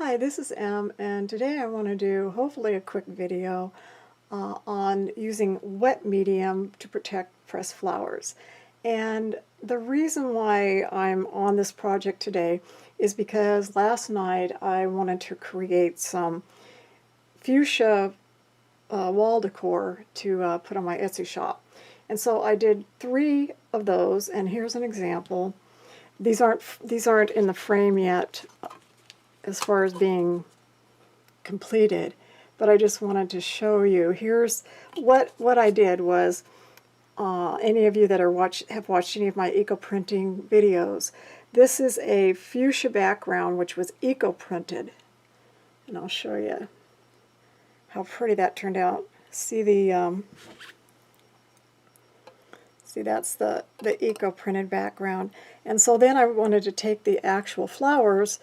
Hi, this is Em, and today I want to do hopefully a quick video on using wet medium to protect pressed flowers. And the reason why I'm on this project today is because last night I wanted to create some fuchsia wall decor to put on my Etsy shop. And so I did 3 of those, and here's an example. These aren't in the frame yet as far as being completed, but I just wanted to show you. Here's what I did was, any of you that have watched any of my eco-printing videos, this is a fuchsia background which was eco-printed, and I'll show you how pretty that turned out. See the see, that's the eco-printed background. And so then I wanted to take the actual flowers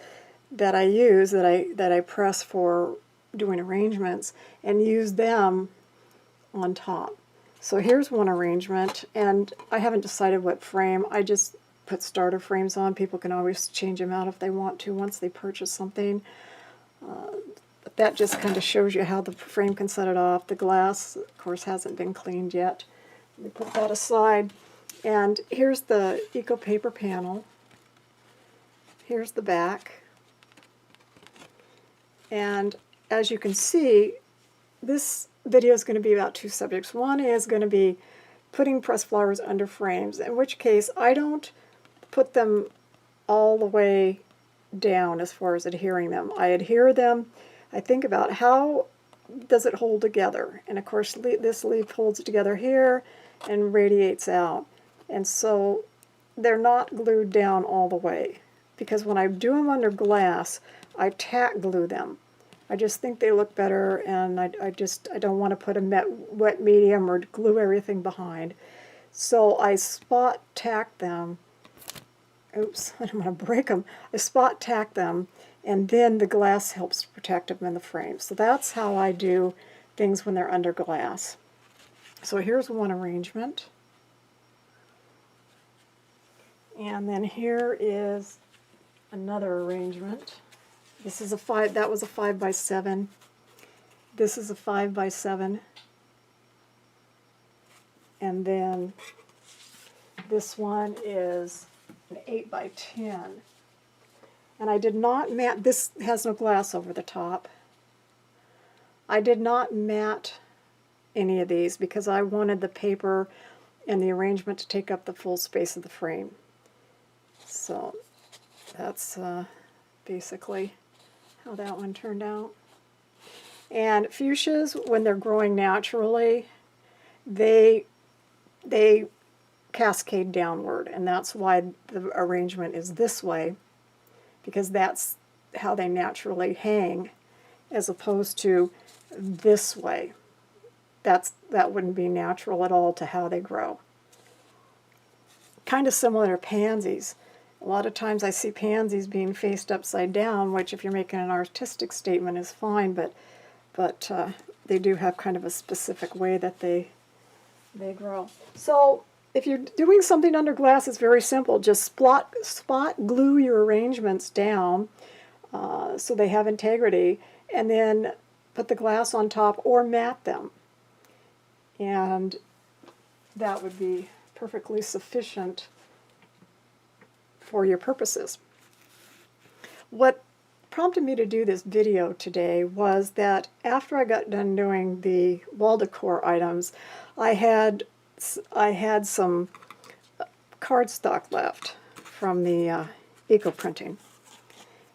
that I use, that I press for doing arrangements, and use them on top. So here's one arrangement, and I haven't decided what frame. I just put starter frames on. People can always change them out if they want to once they purchase something. But that just kind of shows you how the frame can set it off. The glass, of course, hasn't been cleaned yet. Let me put that aside. And here's the eco paper panel. Here's the back. And as you can see, this video is going to be about 2 subjects. One is going to be putting pressed flowers under frames, in which case I don't put them all the way down as far as adhering them. I adhere them. I think about how does it hold together. And of course this leaf holds together here and radiates out. And so they're not glued down all the way, because when I do them under glass, I tack glue them. I just think they look better, and I don't want to put a wet medium or glue everything behind. So I spot tack them. Oops, I don't want to break them. I spot tack them, and then the glass helps to protect them in the frame. So that's how I do things when they're under glass. So here's one arrangement. And then here is another arrangement. This is that was a 5x7. This is a 5x7. And then this one is an 8x10. And I did not mat, this has no glass over the top. I did not mat any of these because I wanted the paper and the arrangement to take up the full space of the frame. So that's basically how that one turned out. And fuchsias, when they're growing naturally, they cascade downward, and that's why the arrangement is this way, because that's how they naturally hang, as opposed to this way. That wouldn't be natural at all to how they grow. Kind of similar to pansies. A lot of times I see pansies being faced upside down, which if you're making an artistic statement is fine, but they do have kind of a specific way that they grow. So if you're doing something under glass, it's very simple. Just spot glue your arrangements down so they have integrity, and then put the glass on top or mat them. And that would be perfectly sufficient for your purposes. What prompted me to do this video today was that after I got done doing the wall decor items, I had some cardstock left from the eco printing.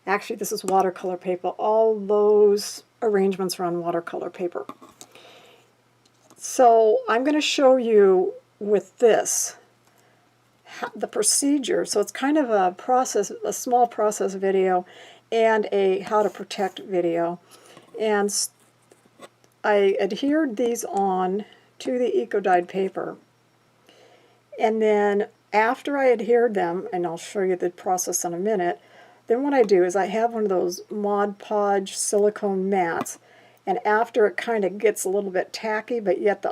Actually, this is watercolor paper. All those arrangements are on watercolor paper. So I'm going to show you with this the procedure. So it's kind of a small process video and a how to protect video. And I adhered these on to the eco-dyed paper. And then after I adhered them, and I'll show you the process in a minute, then what I do is I have one of those Mod Podge silicone mats, and after it kind of gets a little bit tacky, but yet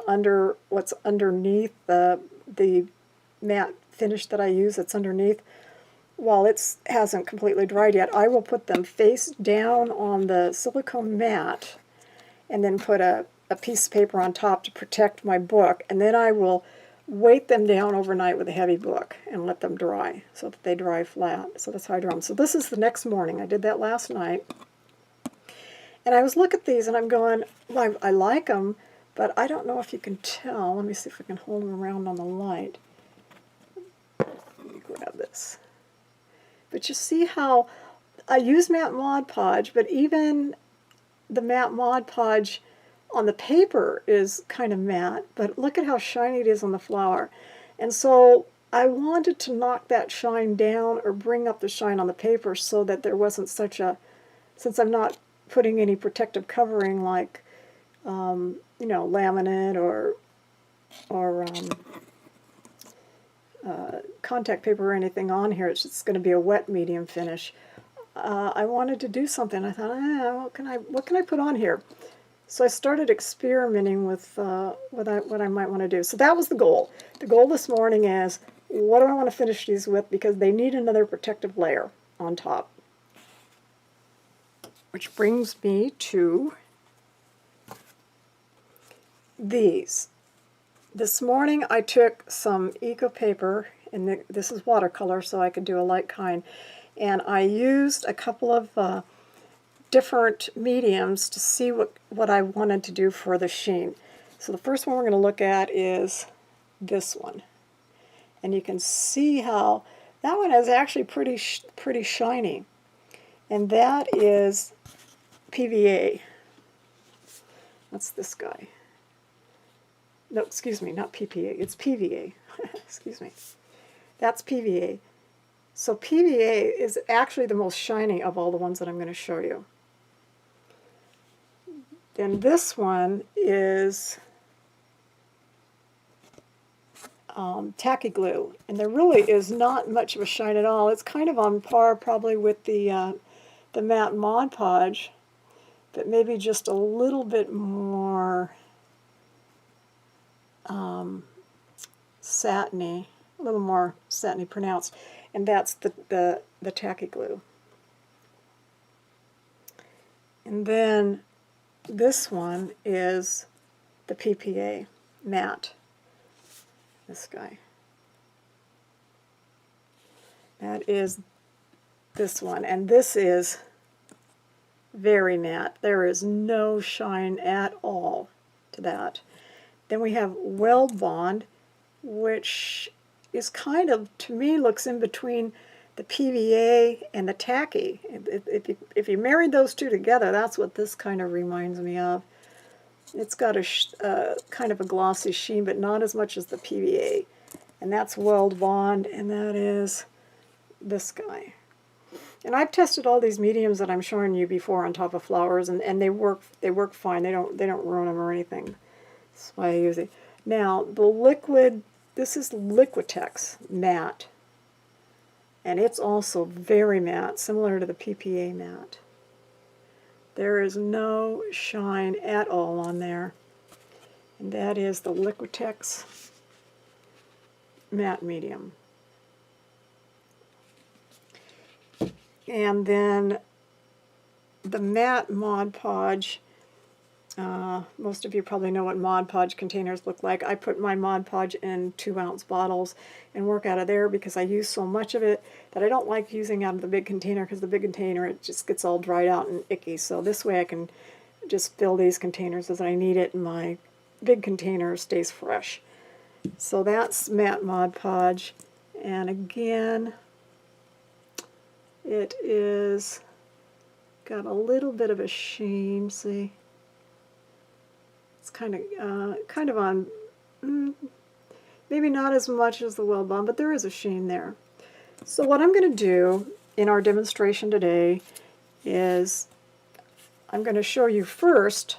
what's underneath the matte finish that I use that's underneath, while it hasn't completely dried yet, I will put them face down on the silicone mat and then put a piece of paper on top to protect my book, and then I will weight them down overnight with a heavy book and let them dry so that they dry flat. So that's how I dry them. So this is the next morning. I did that last night. And I was looking at these and I'm going, well, I like them, but I don't know if you can tell. Let me see if I can hold them around on the light. Let me grab this. But you see how I use matte Mod Podge, but even the matte Mod Podge on the paper is kind of matte, but look at how shiny it is on the flower. And so I wanted to knock that shine down or bring up the shine on the paper so that there wasn't such a, since I'm not putting any protective covering like, you know, laminate or contact paper or anything on here, it's just going to be a wet medium finish. I wanted to do something. I thought, what can I put on here? So I started experimenting with what I might want to do. So that was the goal. The goal this morning is, what do I want to finish these with, because they need another protective layer on top. Which brings me to these. This morning I took some eco paper, and this is watercolor, so I could do a light kind, and I used a couple of different mediums to see what I wanted to do for the sheen. So the first one we're going to look at is this one. And you can see how that one is actually pretty shiny. And that is PVA. That's this guy. No, excuse me, not PPA. It's PVA. Excuse me. That's PVA. So PVA is actually the most shiny of all the ones that I'm going to show you. Then this one is tacky glue, and there really is not much of a shine at all. It's kind of on par probably with the matte Mod Podge, but maybe just a little bit more satiny, a little more satiny pronounced, and that's the tacky glue. And then this one is the PPA matte. This guy. That is this one, and this is very matte. There is no shine at all to that. Then we have Weld Bond, which is kind of, to me, looks in between the PVA and the tacky. If you married those two together, that's what this kind of reminds me of. It's got a kind of a glossy sheen, but not as much as the PVA. And that's Weld Bond, and that is this guy. And I've tested all these mediums that I'm showing you before on top of flowers, and they work fine. They don't ruin them or anything. That's why I use it. Now the liquid, this is Liquitex matte, and it's also very matte, similar to the PPA matte. There is no shine at all on there, and that is the Liquitex matte medium. And then the matte Mod Podge, most of you probably know what Mod Podge containers look like. I put my Mod Podge in 2-ounce bottles and work out of there because I use so much of it that I don't like using out of the big container, because the big container, it just gets all dried out and icky. So this way I can just fill these containers as I need it, and my big container stays fresh. So that's matte Mod Podge, and again, it is got a little bit of a sheen. See, it's kind of on, maybe not as much as the Weld Bond, but there is a sheen there. So what I'm going to do in our demonstration today is I'm going to show you first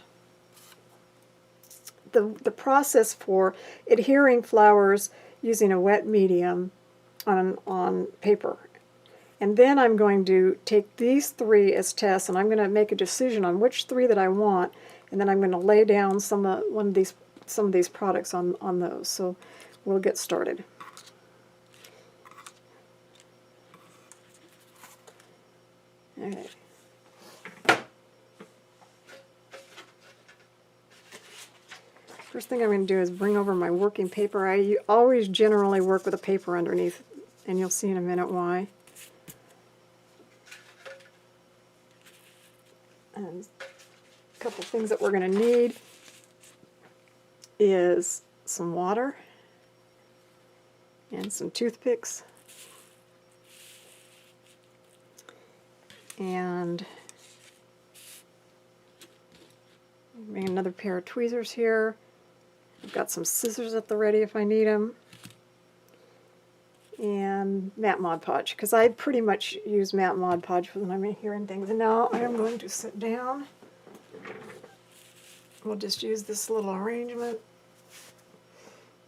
the process for adhering flowers using a wet medium on paper. And then I'm going to take these 3 as tests, and I'm going to make a decision on which 3 that I want, and then I'm going to lay down some of these products on those. So we'll get started. Okay. First thing I'm going to do is bring over my working paper. I always generally work with a paper underneath, and you'll see in a minute why. And a couple things that we're going to need is some water and some toothpicks and bring another pair of tweezers here. I've got some scissors at the ready if I need them, and matte Mod Podge, because I pretty much use matte Mod Podge when I'm hearing things. And now I am going to sit down. We'll just use this little arrangement.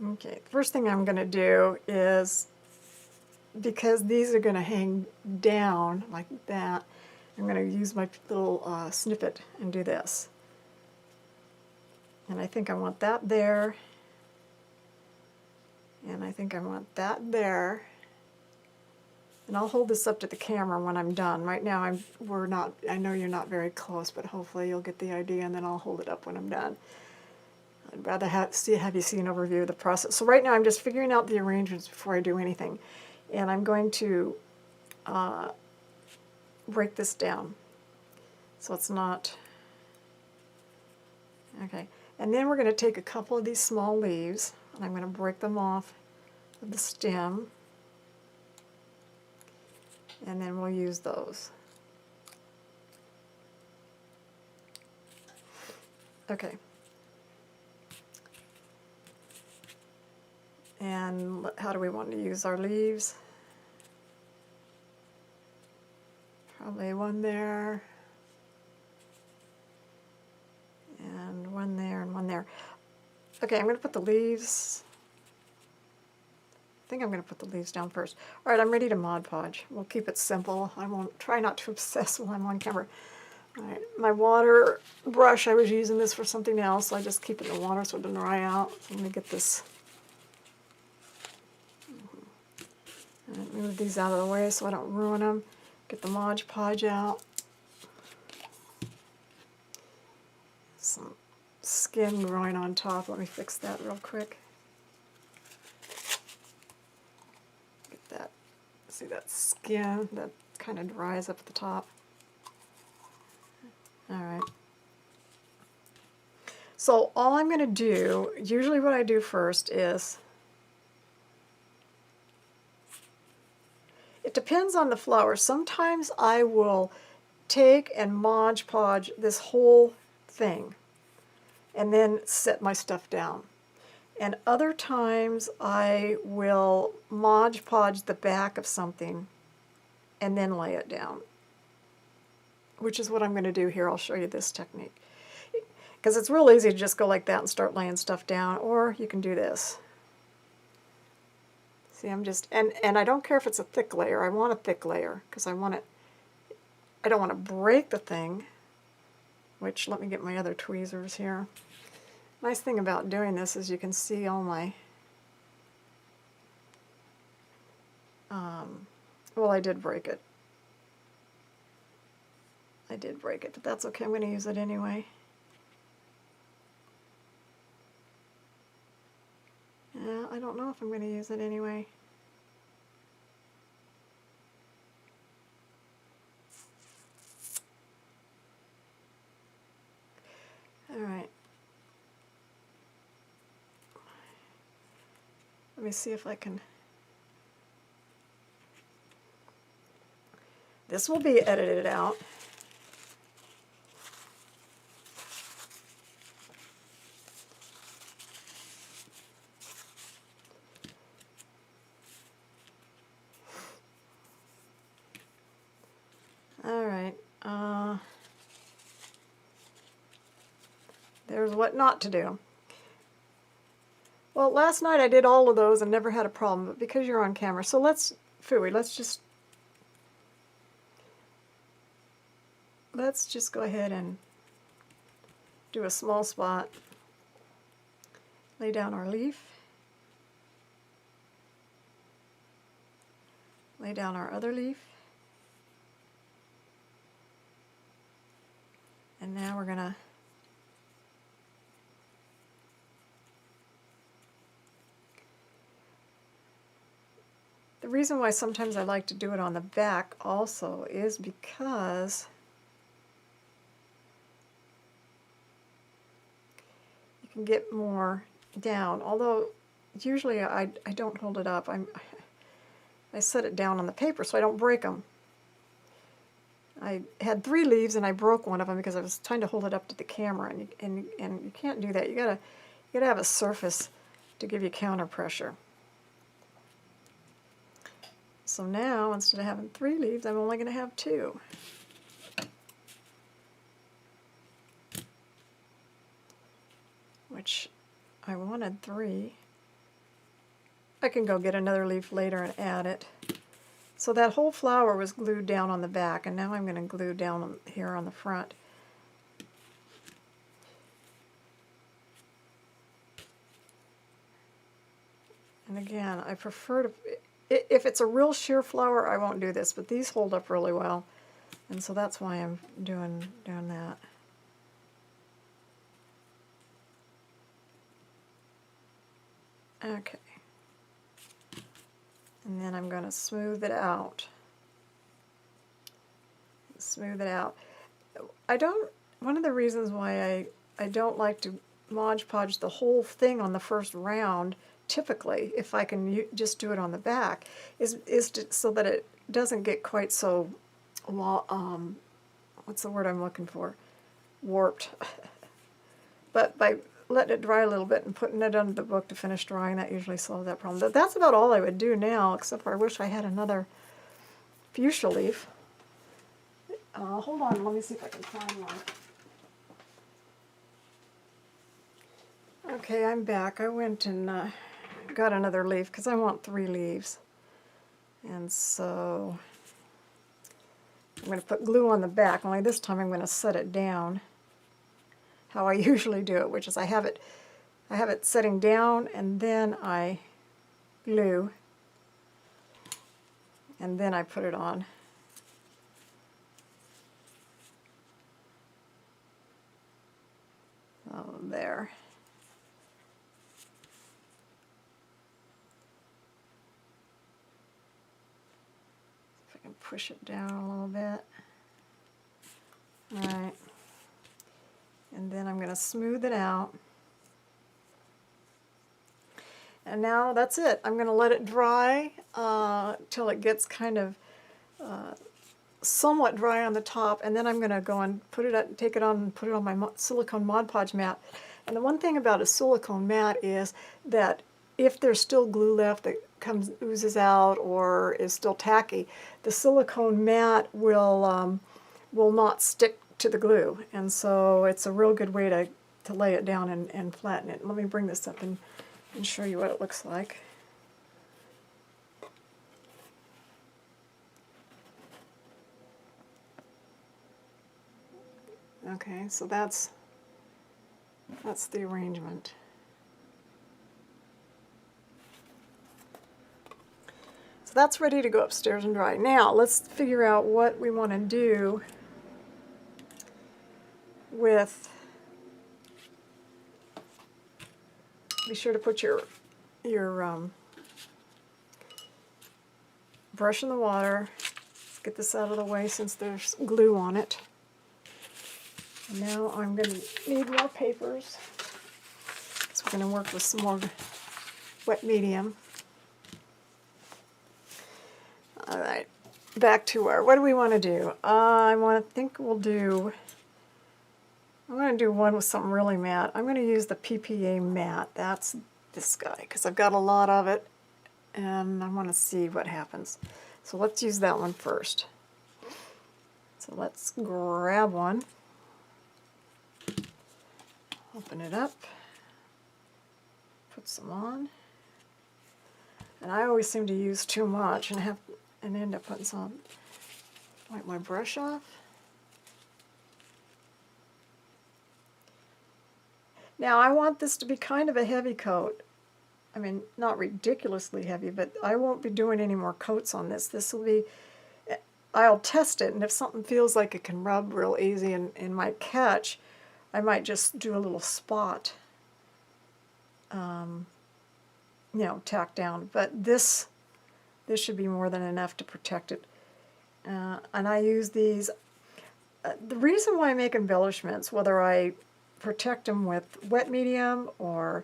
Okay, first thing I'm going to do is, because these are going to hang down like that, I'm going to use my little snippet and do this. And I think I want that there. And I think I want that there. And I'll hold this up to the camera when I'm done. Right now I know you're not very close, but hopefully you'll get the idea, and then I'll hold it up when I'm done. I'd rather have you see an overview of the process. So right now I'm just figuring out the arrangements before I do anything. And I'm going to break this down so it's not... Okay. And then we're going to take a couple of these small leaves, and I'm going to break them off of the stem, and then we'll use those. Okay. And how do we want to use our leaves? Probably one there, and one there, and one there. Okay, I'm going to put the leaves... I think I'm going to put the leaves down first. All right, I'm ready to Mod Podge. We'll keep it simple. I won't try not to obsess while I'm on camera. All right, my water brush, I was using this for something else, so I just keep it in the water so it doesn't dry out. So let me get this... Move these out of the way so I don't ruin them. Get the Mod Podge out. Some skin growing on top. Let me fix that real quick. Get that. See that skin that kind of dries up at the top. All right. So all I'm going to do, usually what I do first is, it depends on the flower. Sometimes I will take and Mod Podge this whole thing and then set my stuff down. And other times I will Mod Podge the back of something and then lay it down, which is what I'm going to do here. I'll show you this technique. Because it's real easy to just go like that and start laying stuff down, or you can do this. See, I'm just, and I don't care if it's a thick layer. I want a thick layer because I want it, I don't want to break the thing, which, let me get my other tweezers here. Nice thing about doing this is you can see all my, well, I did break it. I did break it, but that's okay. I'm going to use it anyway. Yeah, I don't know if I'm going to use it anyway. All right. Let me see if I can. This will be edited out. All right. There's what not to do. Well, last night I did all of those and never had a problem, but because you're on camera, so let's just go ahead and do a small spot. Lay down our leaf. Lay down our other leaf. And now we're gonna the reason why sometimes I like to do it on the back also is because you can get more down. Although usually I don't hold it up. I set it down on the paper so I don't break them. I had 3 leaves and I broke one of them because I was trying to hold it up to the camera, and you can't do that. You gotta have a surface to give you counter pressure. So now, instead of having 3 leaves, I'm only going to have 2. Which I wanted 3. I can go get another leaf later and add it. So that whole flower was glued down on the back, and now I'm going to glue down here on the front. And again, I prefer to... If it's a real sheer flower, I won't do this, but these hold up really well, and so that's why I'm doing that. Okay. And then I'm going to smooth it out. Smooth it out. One of the reasons why I don't like to Mod Podge the whole thing on the first round, typically, if I can just do it on the back, is so that it doesn't get quite so, what's the word I'm looking for? Warped. But by letting it dry a little bit and putting it under the book to finish drying, that usually solves that problem. But that's about all I would do now, except for I wish I had another fuchsia leaf. Hold on, let me see if I can find one. Okay, I'm back. I went and got another leaf because I want 3 leaves. And so I'm going to put glue on the back, only this time I'm going to set it down how I usually do it, which is I have it setting down and then I glue and then I put it on. Oh, there. If I can push it down a little bit. All right. And then I'm going to smooth it out. And now that's it. I'm going to let it dry till it gets kind of somewhat dry on the top, and then I'm going to go and take it on and put it on my silicone Mod Podge mat. And the one thing about a silicone mat is that if there's still glue left that oozes out or is still tacky, the silicone mat will not stick to the glue, and so it's a real good way to lay it down and flatten it. Let me bring this up and show you what it looks like. Okay, so that's the arrangement. So that's ready to go upstairs and dry. Now let's figure out what we want to do with. Be sure to put your brush in the water. Let's get this out of the way since there's glue on it. And now I'm going to need more papers. So we're going to work with some more wet medium. All right, back to what do we want to do? I'm going to do one with something really matte. I'm going to use the PPA matte. That's this guy, because I've got a lot of it, and I want to see what happens. So let's use that one first. So let's grab one, open it up, put some on. And I always seem to use too much and end up putting some. Wipe my brush off. Now I want this to be kind of a heavy coat. I mean, not ridiculously heavy, but I won't be doing any more coats on this. This will be, I'll test it, and if something feels like it can rub real easy and might catch, I might just do a little spot, you know, tack down. But this should be more than enough to protect it. And I use these. The reason why I make embellishments, whether I protect them with wet medium or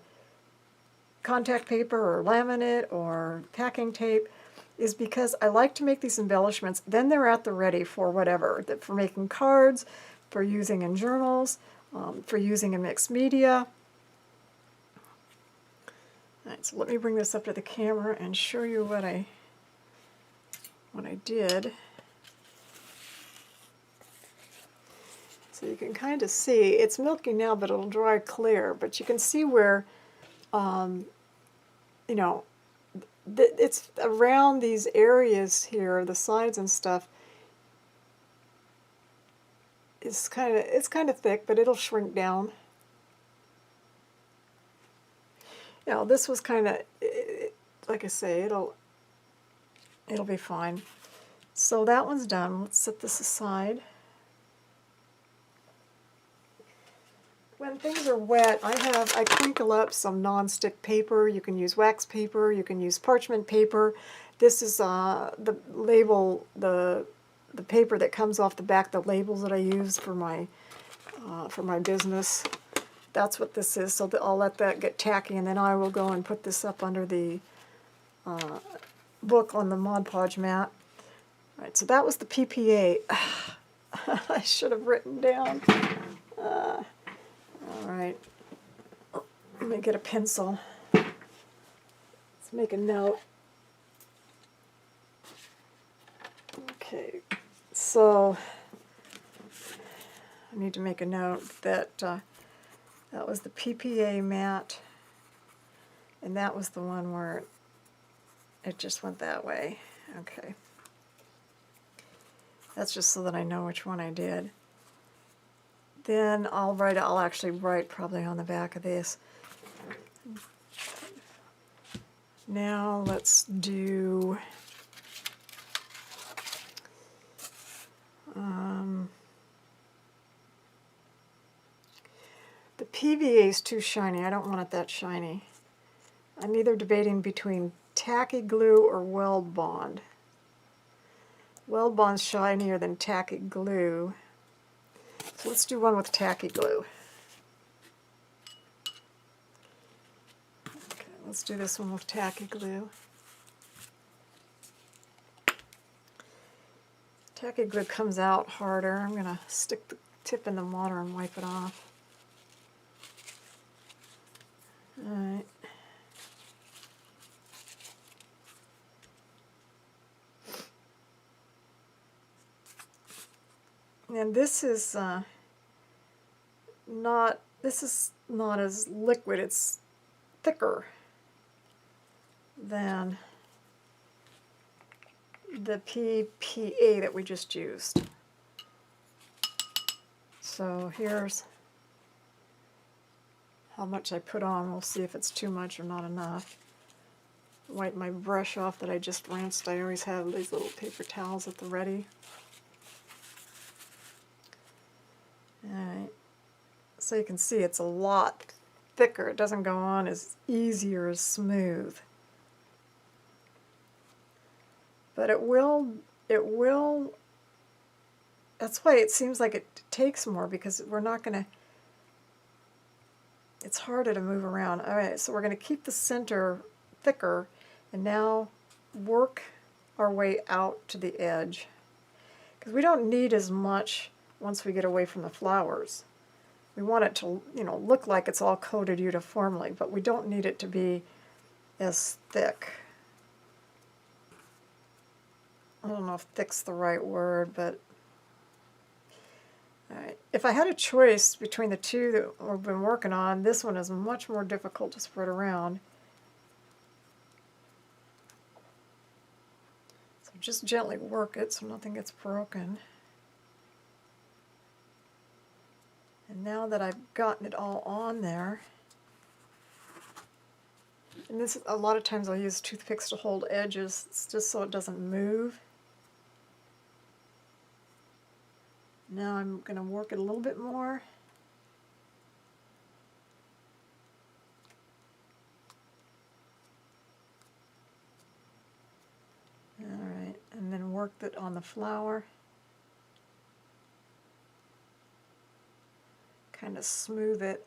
contact paper or laminate or packing tape, is because I like to make these embellishments, then they're at the ready for whatever, for making cards, for using in journals, for using in mixed media. All right, so let me bring this up to the camera and show you what I did. So you can kind of see, it's milky now, but it'll dry clear, but you can see where, you know, it's around these areas here, the sides and stuff. It's kind of thick, but it'll shrink down. You know, this was kind of, like I say, it'll be fine. So that one's done. Let's set this aside. When things are wet, I crinkle up some non-stick paper. You can use wax paper, you can use parchment paper. This is the label, the paper that comes off the back, the labels that I use for my business. That's what this is. So I'll let that get tacky, and then I will go and put this up under the book on the Mod Podge mat. All right, so that was the PPA. I should have written down. All right, let me get a pencil. Let's make a note. Okay, so I need to make a note that that was the PPA mat, and that was the one where it just went that way. Okay. That's just so that I know which one I did. Then I'll actually write probably on the back of this. Now let's do the PVA is too shiny. I don't want it that shiny. I'm either debating between tacky glue or weld bond. Weld bond's shinier than tacky glue. So let's do one with tacky glue. Okay, let's do this one with tacky glue. Tacky glue comes out harder. I'm going to stick the tip in the water and wipe it off. Alright. And this is not as liquid. It's thicker than the PPA that we just used. So here's how much I put on. We'll see if it's too much or not enough. Wipe my brush off that I just rinsed. I always have these little paper towels at the ready. Alright, so you can see it's a lot thicker. It doesn't go on as easy or as smooth. But it will, that's why it seems like it takes more, because we're not going to, it's harder to move around. Alright, so we're going to keep the center thicker and now work our way out to the edge. Because we don't need as much once we get away from the flowers. We want it to, you know, look like it's all coated uniformly, but we don't need it to be as thick. I don't know if thick's the right word, but all right. If I had a choice between the two that we've been working on, this one is much more difficult to spread around. So just gently work it so nothing gets broken. And now that I've gotten it all on there, and this, a lot of times I'll use toothpicks to hold edges, it's just so it doesn't move. Now I'm going to work it a little bit more. Alright, and then work it on the flower. Kind of smooth it.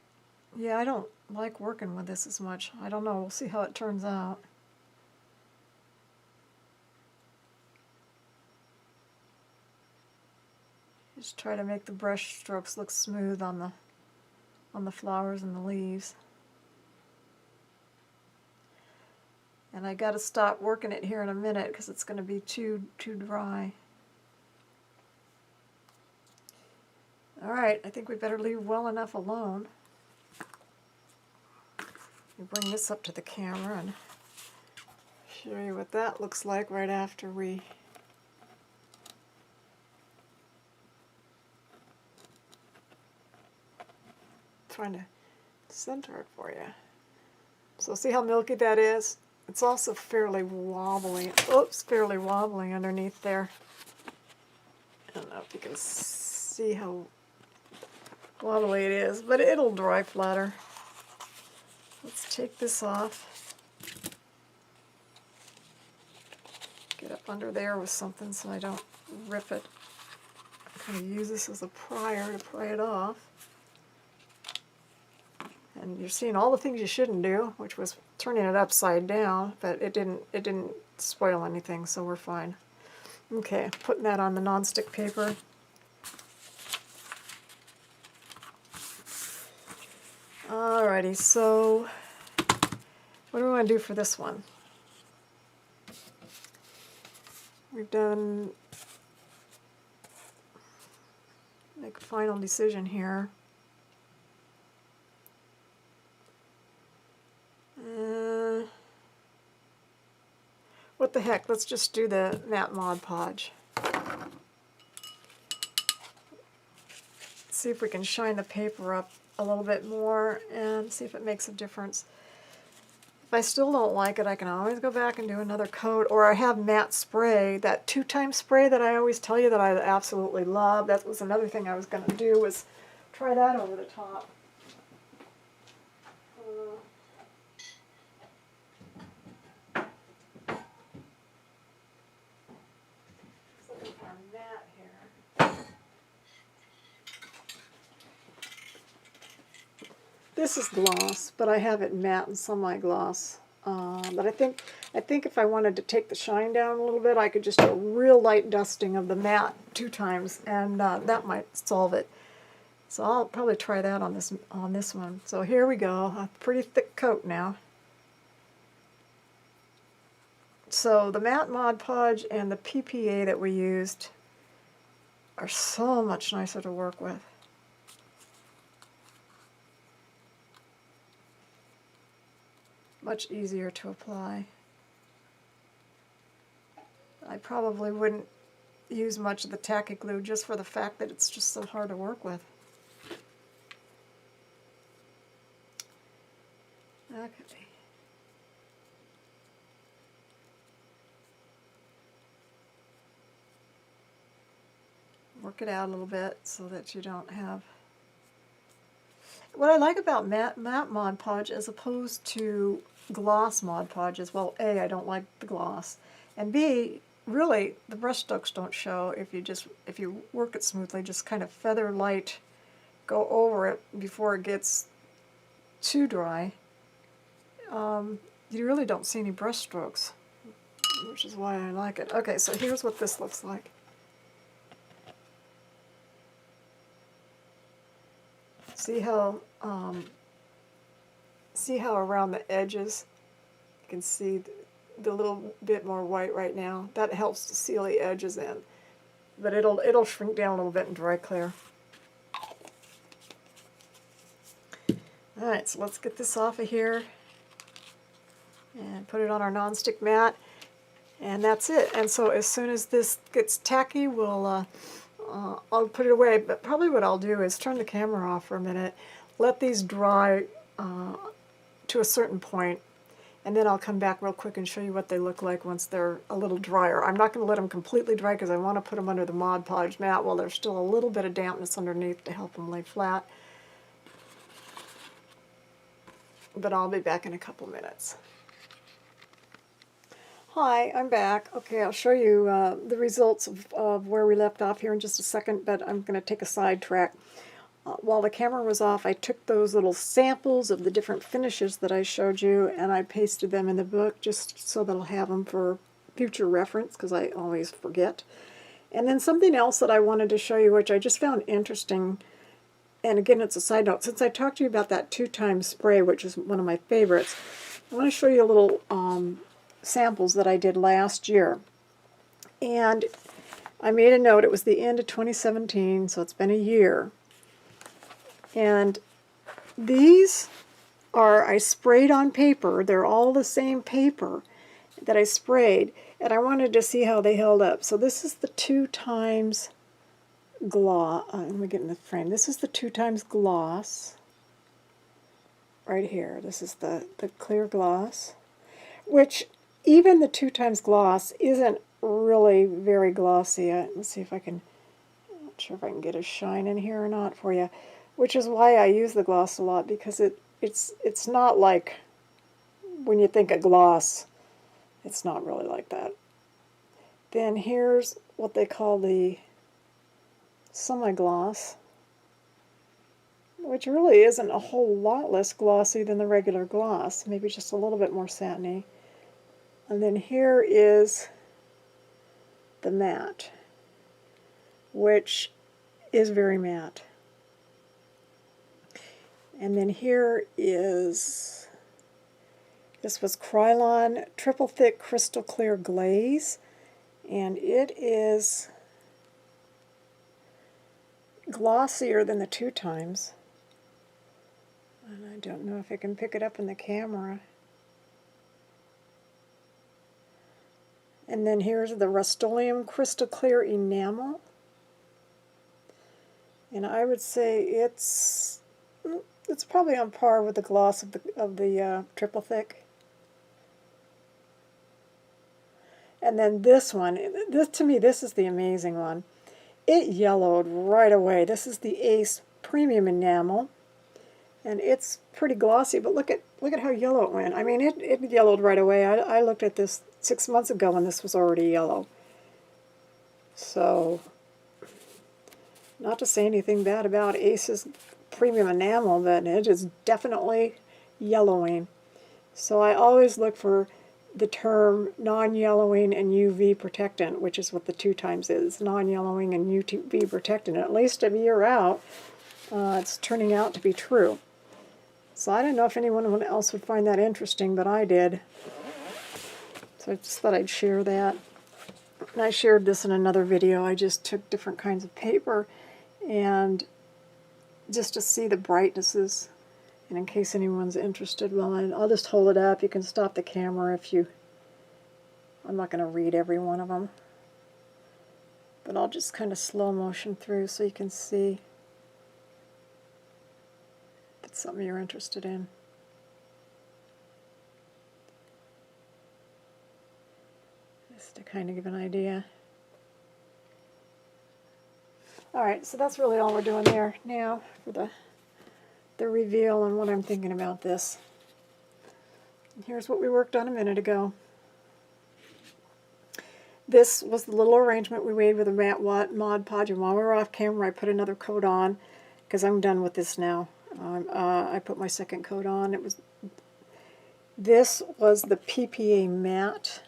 Yeah, I don't like working with this as much. I don't know, we'll see how it turns out. Just try to make the brush strokes look smooth on the flowers and the leaves. And I got to stop working it here in a minute because it's going to be too dry. Alright, I think we better leave well enough alone. We bring this up to the camera and show you what that looks like right after we trying to center it for you. So see how milky that is? It's also fairly wobbly. Oops, fairly wobbly underneath there. I don't know if you can see how wobbly it is, but it'll dry flatter. Let's take this off. Get up under there with something so I don't rip it. I'm going to use this as a prior to pry it off. And you're seeing all the things you shouldn't do, which was turning it upside down, but it didn't spoil anything, so we're fine. Okay, putting that on the nonstick paper. Alrighty, so what do we want to do for this one? We've done, make a final decision here. What the heck, let's just do the matte Mod Podge. See if we can shine the paper up a little bit more and see if it makes a difference. If I still don't like it, I can always go back and do another coat, or I have matte spray, that 2-time spray that I always tell you that I absolutely love. That was another thing I was going to do, was try that over the top. This is gloss, but I have it matte and semi-gloss. But I think if I wanted to take the shine down a little bit, I could just do a real light dusting of the matte 2 times, and that might solve it. So I'll probably try that on this one. So here we go, a pretty thick coat now. So the matte Mod Podge and the PPA that we used are so much nicer to work with. Much easier to apply. I probably wouldn't use much of the tacky glue just for the fact that it's just so hard to work with. Okay. Work it out a little bit so that you don't have... What I like about matte Mod Podge as opposed to gloss Mod Podge is, well, A, I don't like the gloss, and B, really, the brush strokes don't show if you work it smoothly, just kind of feather light, go over it before it gets too dry. You really don't see any brush strokes, which is why I like it. Okay, so here's what this looks like. See how around the edges you can see the little bit more white right now. That helps to seal the edges in, but it'll shrink down a little bit and dry clear. All right, so let's get this off of here and put it on our nonstick mat, and that's it. And so as soon as this gets tacky, we'll I'll put it away, but probably what I'll do is turn the camera off for a minute, let these dry to a certain point, and then I'll come back real quick and show you what they look like once they're a little drier. I'm not going to let them completely dry because I want to put them under the Mod Podge mat while there's still a little bit of dampness underneath to help them lay flat. But I'll be back in a couple minutes. Hi, I'm back. Okay, I'll show you the results of where we left off here in just a second, but I'm going to take a sidetrack. While the camera was off, I took those little samples of the different finishes that I showed you and I pasted them in the book just so that I'll have them for future reference because I always forget. And then something else that I wanted to show you, which I just found interesting, and again it's a side note, since I talked to you about that 2-time spray, which is one of my favorites, I want to show you a little samples that I did last year. And I made a note, it was the end of 2017, so it's been a year. And these are, I sprayed on paper, they're all the same paper that I sprayed, and I wanted to see how they held up. So this is the 2 times gloss, let me get in the frame, this is the 2 times gloss, right here, this is the clear gloss, which even the 2 times gloss isn't really very glossy. Let's see if I can, I'm not sure if I can get a shine in here or not for you, which is why I use the gloss a lot, because it's not like when you think of gloss, it's not really like that. Then here's what they call the semi-gloss, which really isn't a whole lot less glossy than the regular gloss, maybe just a little bit more satiny. And then here is the matte, which is very matte. And then here is, this was Krylon Triple Thick Crystal Clear Glaze, and it is glossier than the 2 times. And I don't know if I can pick it up in the camera. And then here's the Rust-Oleum Crystal Clear Enamel. And I would say it's probably on par with the gloss of the Triple Thick. And then this one, to me, this is the amazing one. It yellowed right away. This is the Ace Premium Enamel, and it's pretty glossy. But look at how yellow it went. I mean, it yellowed right away. I looked at this 6 months ago and this was already yellow. So, not to say anything bad about Ace's Premium Enamel, but it is definitely yellowing. So I always look for the term non-yellowing and UV protectant, which is what the 2 times is, non-yellowing and UV protectant. At least a year out, it's turning out to be true. So I don't know if anyone else would find that interesting, but I did. So I just thought I'd share that. And I shared this in another video. I just took different kinds of paper and just to see the brightnesses. And in case anyone's interested, well, I'll just hold it up. You can stop the camera if you... I'm not going to read every one of them. But I'll just kind of slow motion through so you can see if it's something you're interested in. Just to kind of give an idea. Alright, so that's really all we're doing there now for the reveal and what I'm thinking about this. And here's what we worked on a minute ago. This was the little arrangement we made with a Mod Podge, and while we were off camera I put another coat on because I'm done with this now. I put my second coat on. This was the PPA matte.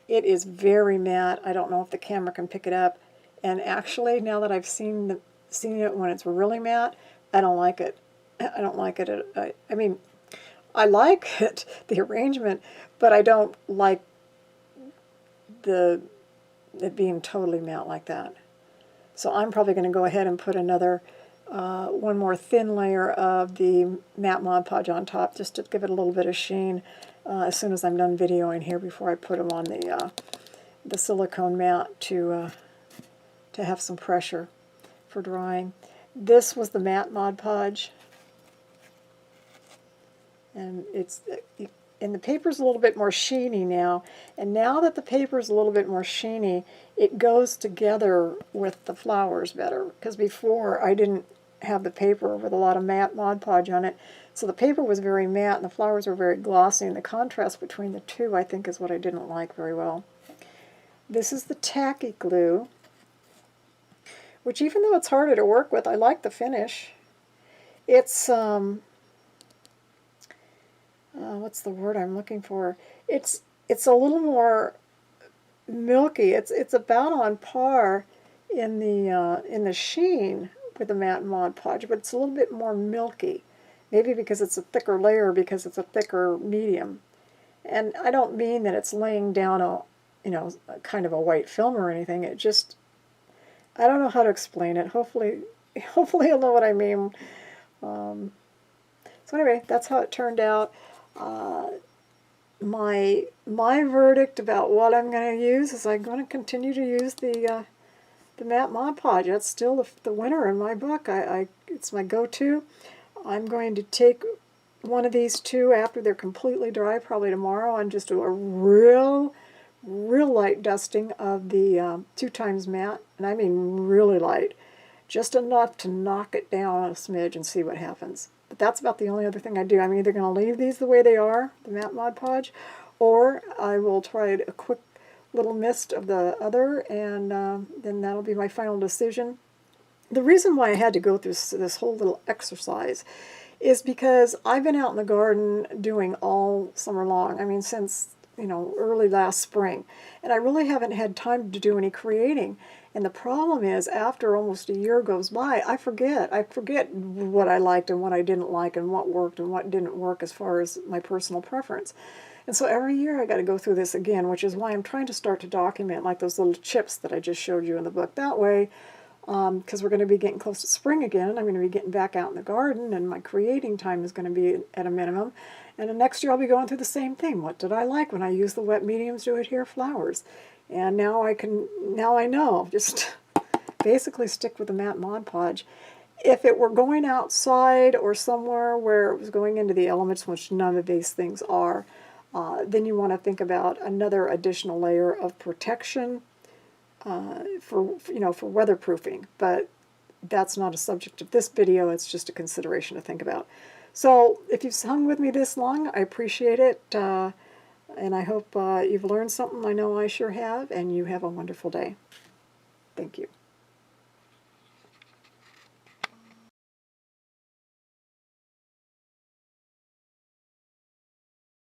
It is very matte. I don't know if the camera can pick it up. And actually, now that I've seen it when it's really matte, I don't like it. I don't like it. I mean, I like it, the arrangement, but I don't like it being totally matte like that. So I'm probably going to go ahead and put another, one more thin layer of the matte Mod Podge on top, just to give it a little bit of sheen as soon as I'm done videoing here, before I put them on the silicone mat to have some pressure for drying. This was the matte Mod Podge. And and the paper's a little bit more sheeny now. And now that the paper's a little bit more sheeny, it goes together with the flowers better. Because before I didn't have the paper with a lot of matte Mod Podge on it. So the paper was very matte and the flowers were very glossy, and the contrast between the two I think is what I didn't like very well. This is the tacky glue, which even though it's harder to work with, I like the finish. It's, what's the word I'm looking for? It's a little more milky. It's about on par in the sheen with the matte Mod Podge, but it's a little bit more milky. Maybe because it's a thicker layer, because it's a thicker medium. And I don't mean that it's laying down a kind of a white film or anything. It just, I don't know how to explain it. Hopefully you'll know what I mean. So anyway, that's how it turned out. My verdict about what I'm going to use is I'm going to continue to use the matte Mod Podge. That's still the winner in my book. It's my go-to. I'm going to take one of these two after they're completely dry, probably tomorrow, and just do a real light dusting of the 2x matte, and I mean really light, just enough to knock it down a smidge and see what happens. But that's about the only other thing I do. I'm either going to leave these the way they are, the matte Mod Podge, or I will try a quick little mist of the other, and then that'll be my final decision. The reason why I had to go through this whole little exercise is because I've been out in the garden doing all summer long. I mean, since early last spring, and I really haven't had time to do any creating. And the problem is, after almost a year goes by, I forget what I liked and what I didn't like, and what worked and what didn't work as far as my personal preference. And so every year I got to go through this again, which is why I'm trying to start to document, like those little chips that I just showed you in the book. That way, because we're going to be getting close to spring again, and I'm going to be getting back out in the garden, and my creating time is going to be at a minimum. And the next year I'll be going through the same thing. What did I like when I used the wet mediums to adhere flowers? And now I know, just basically stick with the matte Mod Podge. If it were going outside or somewhere where it was going into the elements, which none of these things are, then you want to think about another additional layer of protection for weatherproofing. But that's not a subject of this video. It's just a consideration to think about. So if you've hung with me this long, I appreciate it, and I hope you've learned something. I know I sure have, and you have a wonderful day. Thank you.